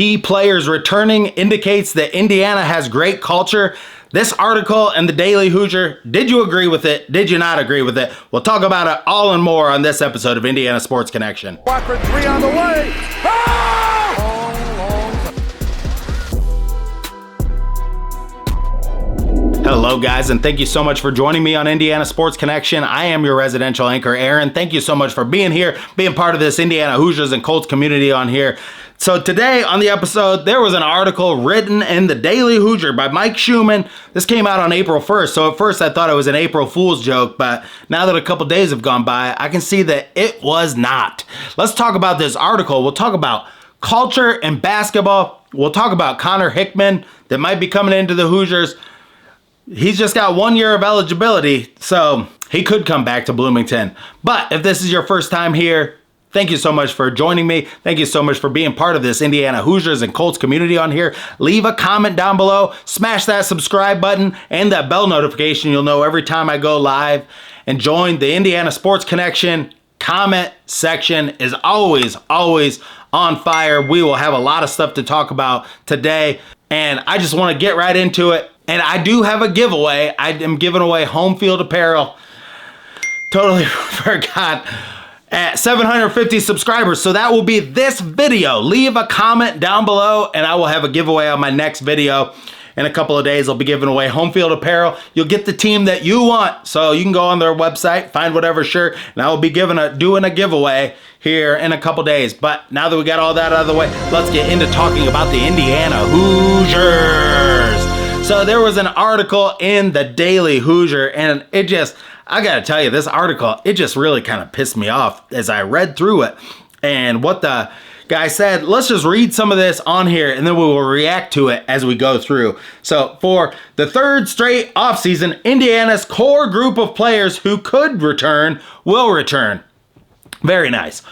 key players returning indicates that Indiana has great culture. This article in the Daily Hoosier, did you agree with it? Did you not agree with it? We'll talk about it all and more on this episode of Indiana Sports Connection. Watford 3 on the way. Hello guys, and thank you so much for joining me on Indiana Sports Connection. I am your residential anchor, Aaron. Thank you so much for being here, being part of this Indiana Hoosiers and Colts community on here. So today on the episode, there was an article written in the Daily Hoosier by Mike Schumann. This came out on April 1st, so at first I thought it was an April Fool's joke, but now that a couple days have gone by, I can see that it was not. Let's talk about this article. We'll talk about culture and basketball. We'll talk about Connor Hickman that might be coming into the Hoosiers. He's just got 1 year of eligibility, so he could come back to Bloomington. But if this is your first time here, thank you so much for joining me. Thank you so much for being part of this Indiana Hoosiers and Colts community on here. Leave a comment down below, smash that subscribe button and that bell notification. You'll know every time I go live. And join the Indiana Sports Connection. Comment section is always on fire. We will have a lot of stuff to talk about today. And I just want to get right into it. And I do have a giveaway. I am giving away home field apparel. Totally forgot. At 750 subscribers. So that will be this video. Leave a comment down below and I will have a giveaway on my next video. In a couple of days, I'll be giving away home field apparel. You'll get the team that you want. So you can go on their website, find whatever shirt, and I will be doing a giveaway here in a couple days. But now that we got all that out of the way, let's get into talking about the Indiana Hoosiers. So there was an article in the Daily Hoosier, and I gotta tell you, this article, it just really kind of pissed me off as I read through it. And what the guy said, let's just read some of this on here and then we will react to it as we go through. So for the third straight offseason, Indiana's core group of players who could return will return. Very nice.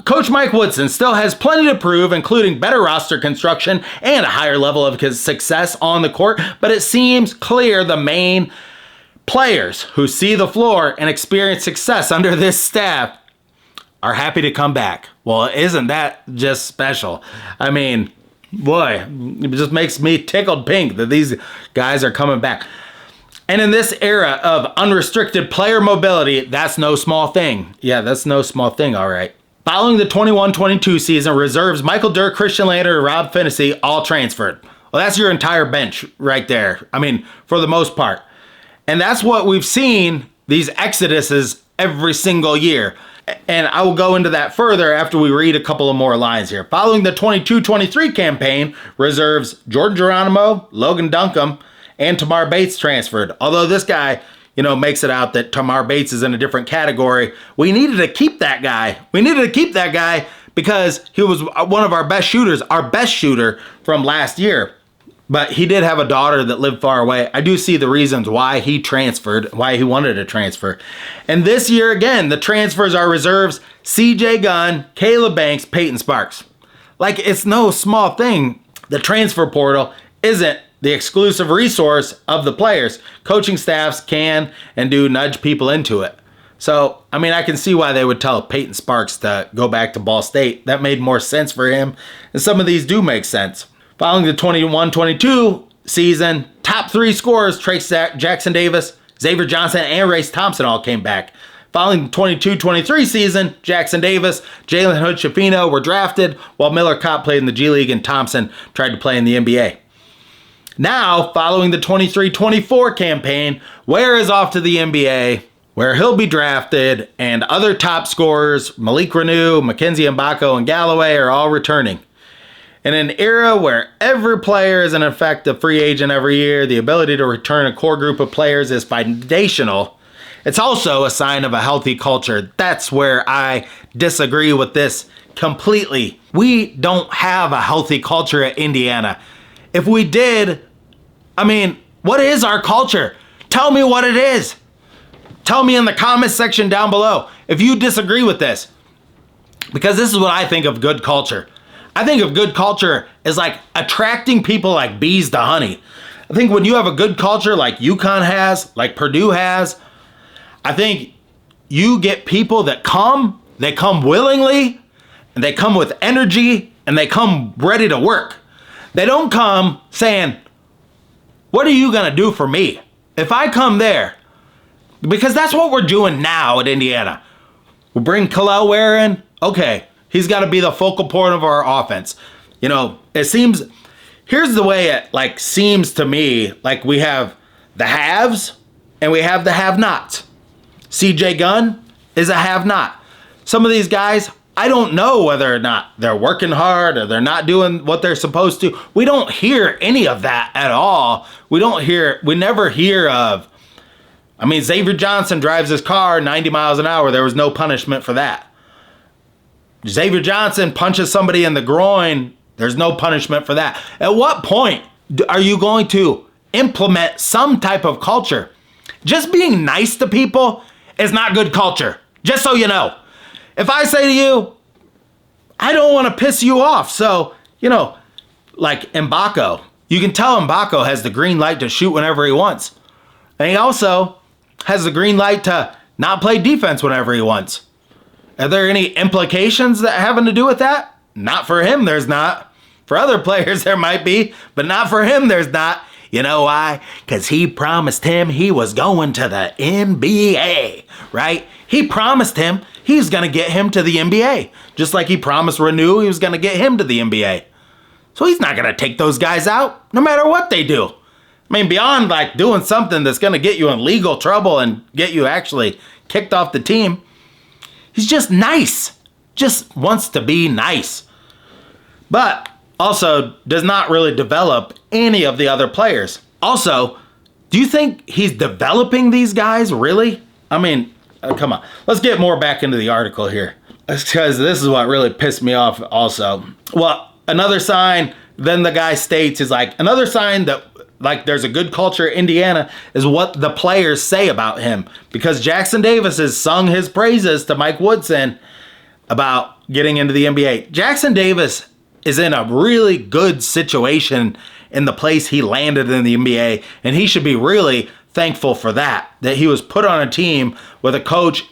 Coach Mike Woodson still has plenty to prove, including better roster construction and a higher level of success on the court, but it seems clear the main players who see the floor and experience success under this staff are happy to come back. Well, isn't that just special? I mean, boy, it just makes me tickled pink that these guys are coming back. And in this era of unrestricted player mobility, that's no small thing. Yeah, that's no small thing, all right. Following the 21-22 season, reserves Michael Dirk, Christian Lander, and Rob Finney all transferred. Well, that's your entire bench right there. I mean, for the most part. And that's what we've seen, these exoduses every single year. And I will go into that further after we read a couple of more lines here. Following the 22-23 campaign, reserves Jordan Geronimo, Logan Duncombe, and Tamar Bates transferred. Although this guy, makes it out that Tamar Bates is in a different category. We needed to keep that guy. Because he was one of our best shooters, our best shooter from last year. But he did have a daughter that lived far away. I do see the reasons why he transferred, why he wanted to transfer. And this year, again, the transfers are reserves CJ Gunn, Caleb Banks, Peyton Sparks. Like, it's no small thing. The transfer portal isn't the exclusive resource of the players. Coaching staffs can and do nudge people into it. So, I mean, I can see why they would tell Peyton Sparks to go back to Ball State. That made more sense for him. And some of these do make sense. Following the 21-22 season, top three scorers, Trace Jackson Davis, Xavier Johnson, and Race Thompson all came back. Following the 22-23 season, Jackson Davis, Jalen Hood-Schifino were drafted, while Miller Kopp played in the G League and Thompson tried to play in the NBA. Now, following the 23-24 campaign, Ware is off to the NBA, where he'll be drafted, and other top scorers, Malik Renew, Mackenzie Mbako, and Galloway are all returning. In an era where every player is in effect a free agent every year, the ability to return a core group of players is foundational. It's also a sign of a healthy culture. That's where I disagree with this completely. We don't have a healthy culture at Indiana. If we did, what is our culture? Tell me what it is. Tell me in the comments section down below if you disagree with this. Because this is what I think of good culture. I think of good culture as like attracting people like bees to honey. I think when you have a good culture like UConn has, like Purdue has, I think you get people that come, they come willingly, and they come with energy, and they come ready to work. They don't come saying, what are you going to do for me? If I come there, because that's what we're doing now at Indiana. We'll bring Khalil Ware in. Okay, he's got to be the focal point of our offense. You know, it seems, here's the way it like seems to me, like we have the haves and we have the have-nots. CJ Gunn is a have-not. Some of these guys, I don't know whether or not they're working hard or they're not doing what they're supposed to. We don't hear any of that at all. We never hear of, I mean, Xavier Johnson drives his car 90 miles an hour. There was no punishment for that. Xavier Johnson punches somebody in the groin. There's no punishment for that. At what point are you going to implement some type of culture? Just being nice to people is not good culture, just so you know. If I say to you, I don't want to piss you off, so, you know, like Mbako, you can tell Mbako has the green light to shoot whenever he wants. And he also has the green light to not play defense whenever he wants. Are there any implications that having to do with that? Not for him, there's not. For other players, there might be, but not for him, there's not. You know why? Because he promised him he was going to the NBA, right? He promised him he's going to get him to the NBA. Just like he promised Renew he was going to get him to the NBA. So he's not going to take those guys out, no matter what they do. I mean, beyond like doing something that's going to get you in legal trouble and get you actually kicked off the team, he's just nice. Just wants to be nice. But also does not really develop any of the other players. Also, do you think he's developing these guys, really? I mean, come on. Let's get more back into the article here, because this is what really pissed me off also. Well, another sign, then the guy states, is like, another sign that like there's a good culture in Indiana is what the players say about him. Because Jackson Davis has sung his praises to Mike Woodson about getting into the NBA. Jackson Davis is in a really good situation in the place he landed in the NBA, and he should be really thankful for that he was put on a team with a coach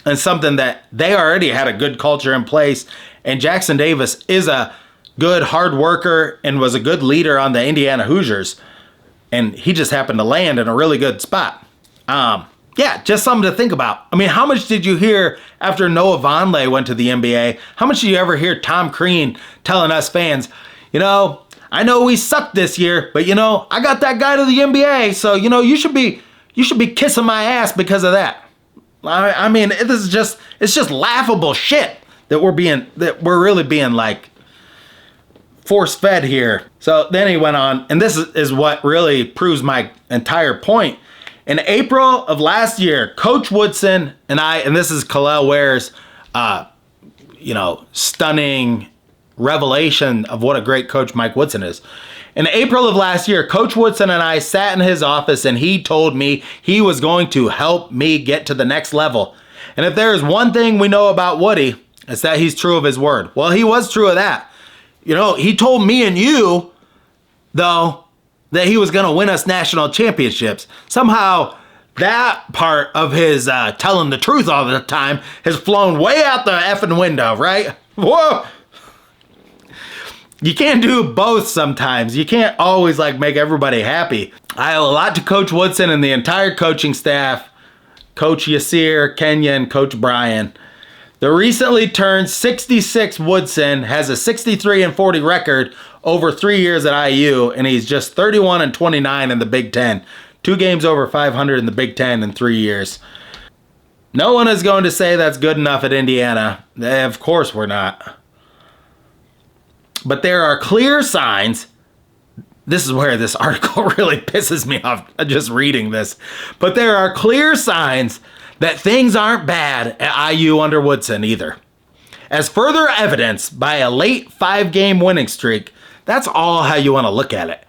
and something that they already had a good culture in place. And Jackson Davis is a good hard worker and was a good leader on the Indiana Hoosiers, and he just happened to land in a really good spot. Yeah, just something to think about. I mean, how much did you hear after Noah Vonleh went to the NBA? How much did you ever hear Tom Crean telling us fans, you know, I know we sucked this year, but, you know, I got that guy to the NBA, so, you know, you should be kissing my ass because of that. I mean, it's just laughable shit that we're really being like force-fed here. So then he went on, and this is what really proves my entire point. In April of last year, Coach Woodson and this is Khalil Ware's, stunning revelation of what a great coach Mike Woodson is. In April of last year, Coach Woodson and I sat in his office, and he told me he was going to help me get to the next level. And if there is one thing we know about Woody, it's that he's true of his word. Well, he was true of that. You know, he told me and you, though, that he was going to win us national championships. Somehow, that part of his telling the truth all the time has flown way out the effing window, right? Whoa! You can't do both sometimes. You can't always like make everybody happy. I owe a lot to Coach Woodson and the entire coaching staff, Coach Yasir, Kenya, and Coach Brian. The recently turned 66 Woodson has a 63-40 record over 3 years at IU, and he's just 31-29 in the Big Ten. 2 games over 500 in the Big Ten in 3 years. No one is going to say that's good enough at Indiana. Of course we're not. But there are clear signs. This is where this article really pisses me off just reading this. But there are clear signs that things aren't bad at IU under Woodson either. As further evidenced by a late 5-game winning streak, that's all how you want to look at it.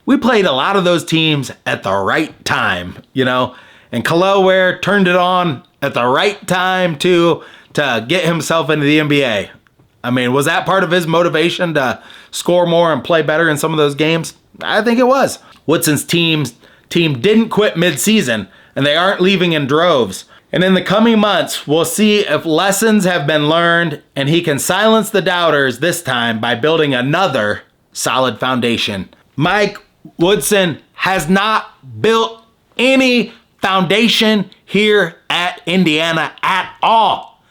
We played a lot of those teams at the right time, you know, and Khalil Ware turned it on at the right time to get himself into the NBA. I mean, was that part of his motivation to score more and play better in some of those games? I think it was. Woodson's team didn't quit mid-season, and they aren't leaving in droves. And in the coming months, we'll see if lessons have been learned and he can silence the doubters this time by building another solid foundation. Mike Woodson has not built any foundation here at Indiana at all.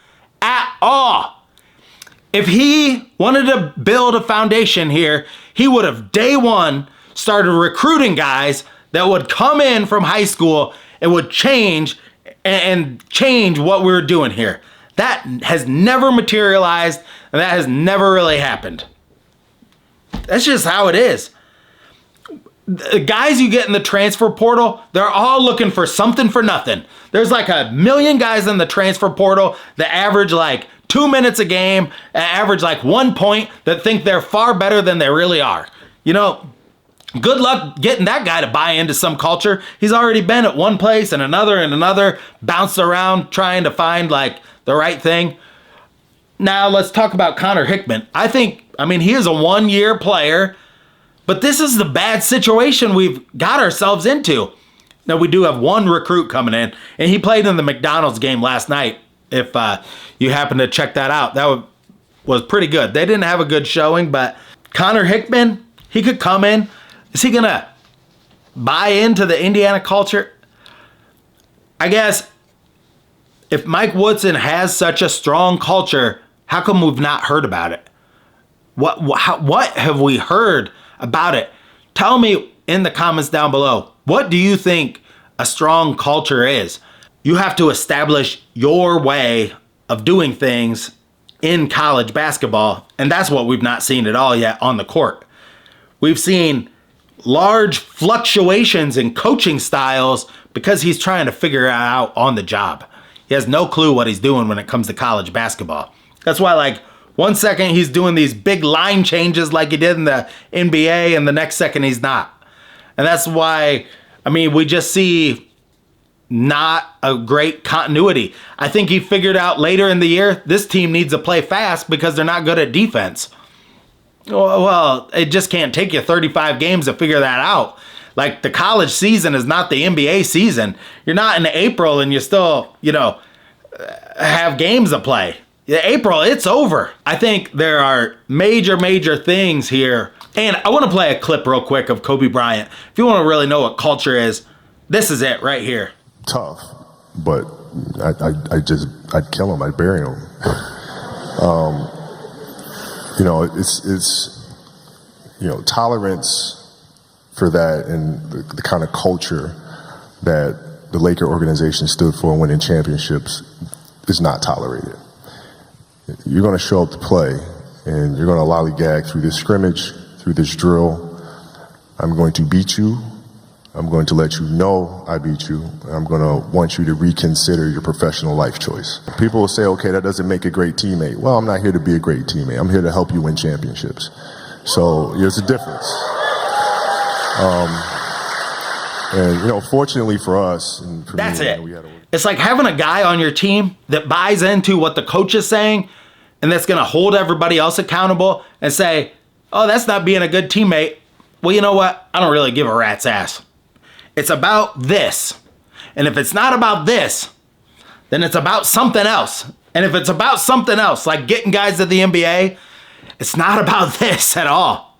At all. If he wanted to build a foundation here, he would have day one started recruiting guys that would come in from high school and would change what we were doing here. That has never materialized, and that has never really happened. That's just how it is. The guys you get in the transfer portal, they're all looking for something for nothing. There's like 1 million guys in the transfer portal that average like 2 minutes a game, average like 1 point, that think they're far better than they really are. You know, good luck getting that guy to buy into some culture. He's already been at one place and another, bounced around trying to find like the right thing. Now let's talk about Connor Hickman. I mean, he is a 1-year player, but this is the bad situation we've got ourselves into. Now, we do have one recruit coming in, and he played in the McDonald's game last night. If you happen to check that out, that was pretty good. They didn't have a good showing, but Connor Hickman, he could come in. Is he going to buy into the Indiana culture? I guess if Mike Woodson has such a strong culture, how come we've not heard about it? What have we heard about it? Tell me in the comments down below. What do you think a strong culture is? You have to establish your way of doing things in college basketball, and that's what we've not seen at all yet on the court. We've seen large fluctuations in coaching styles because he's trying to figure it out on the job. He has no clue what he's doing when it comes to college basketball. That's why, like, 1 second he's doing these big line changes like he did in the NBA, and the next second he's not. And that's why, I mean, we just see not a great continuity. I think he figured out later in the year, this team needs to play fast because they're not good at defense. Well, it just can't take you 35 games to figure that out. Like, the college season is not the NBA season. You're not in April and you still, have games to play. April, it's over. I think there are major things here. And I want to play a clip real quick of Kobe Bryant. If you want to really know what culture is, this is it right here. Tough, but I'd kill him. I'd bury him. It's tolerance for that, and the kind of culture that the Laker organization stood for in winning championships is not tolerated. You're going to show up to play, and you're going to lollygag through this scrimmage, through this drill. I'm going to beat you. I'm going to let you know I beat you. I'm going to want you to reconsider your professional life choice. People will say, okay, that doesn't make a great teammate. Well, I'm not here to be a great teammate. I'm here to help you win championships. So there's a difference. Fortunately for us, and for that's me, it. It's like having a guy on your team that buys into what the coach is saying, and that's going to hold everybody else accountable and say, oh, that's not being a good teammate. Well, you know what? I don't really give a rat's ass. It's about this. And if it's not about this, then it's about something else. And if it's about something else, like getting guys to the NBA, it's not about this at all.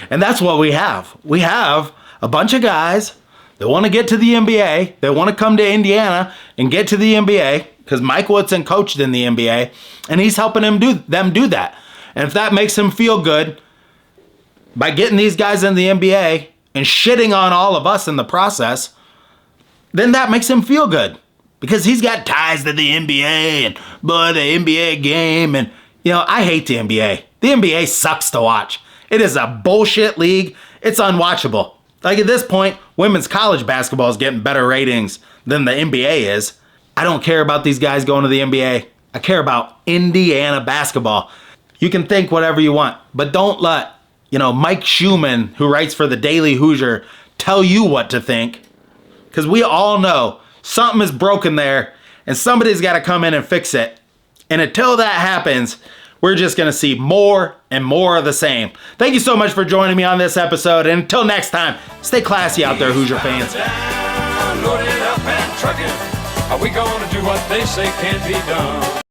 And that's what we have. We have a bunch of guys that want to get to the NBA. They want to come to Indiana and get to the NBA because Mike Woodson coached in the NBA, and he's helping them do that. And if that makes him feel good by getting these guys in the NBA and shitting on all of us in the process, then that makes him feel good because he's got ties to the NBA and the NBA game. And, I hate the NBA. The NBA sucks to watch. It is a bullshit league. It's unwatchable. Like, at this point, women's college basketball is getting better ratings than the NBA is. I don't care about these guys going to the NBA. I care about Indiana basketball. You can think whatever you want, but don't let Mike Schumann, who writes for the Daily Hoosier, tell you what to think. Because we all know something is broken there, and somebody's got to come in and fix it. And until that happens, we're just going to see more and more of the same. Thank you so much for joining me on this episode. And until next time, stay classy out there, Hoosier fans. Are we gonna do what they say can't be done?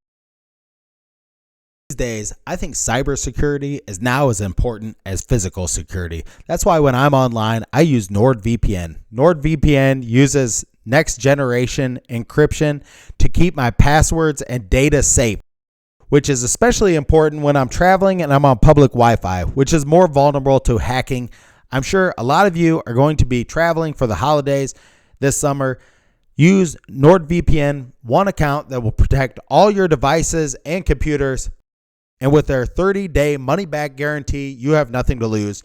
These days, I think cybersecurity is now as important as physical security. That's why when I'm online, I use NordVPN. NordVPN uses next generation encryption to keep my passwords and data safe, which is especially important when I'm traveling and I'm on public Wi-Fi, which is more vulnerable to hacking. I'm sure a lot of you are going to be traveling for the holidays this summer. Use NordVPN, one account that will protect all your devices and computers. And with their 30-day money-back guarantee, you have nothing to lose.